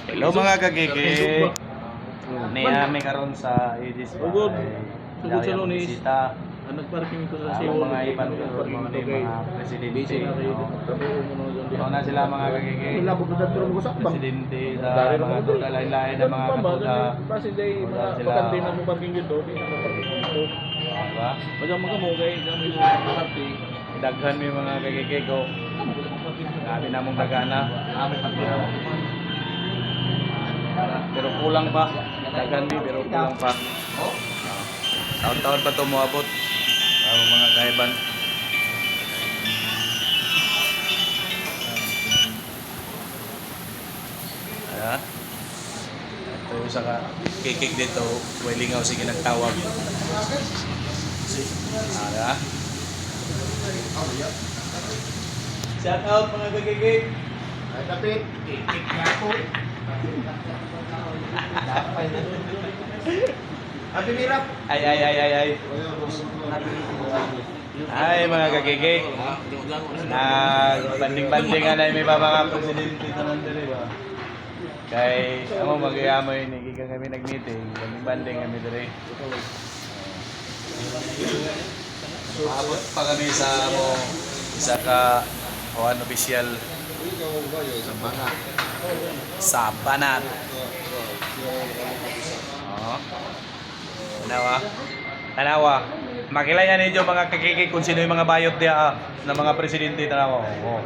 Hello mga kagigi. Niyami karon sa Edis ba? Ugod. Ay, Sugod sa dahil ang Lunes. bisita. Nagparking ko sa Ang Seoul. mga ibang Parking mga ito kay presidente. busy na kayo. no? Trabaho mo na dyan. Ito na sila mga kagigi. Labog na dagturo mo sa bang. Presidente sa mga tuda, lain-lain na mga katuda. Kasi day mga Sila. bakante na mo parking dito. Ito. Diba? Baga mga mo kay kami sa parking. Daghan may mga kagigi ko. Kami namong dagana. Pero kulang pa. Daghan mi pero kulang pa. Taon-taon pa ito moabot. Ang mga kaiban. Ayan. Ito yung sa kikik dito. Wilingaw sige nagtawag. Ayan. Shout out mga kikik. Ay kapit, kikik na ako. Happy Mirap. Ay. Ay mga kagigig. Banding-bandingan ay may mga presidente sa nandun ba? Kay amo magayamoy ni gikan kami nag-meeting, banding-banding kami dire. Paabot pa kami sa mo isa ka Juan official sa Banat. Tanawa. Makilaya ninyo mga kakikik kung sino yung mga bayot diya na mga presidente. Tanawa. Oh.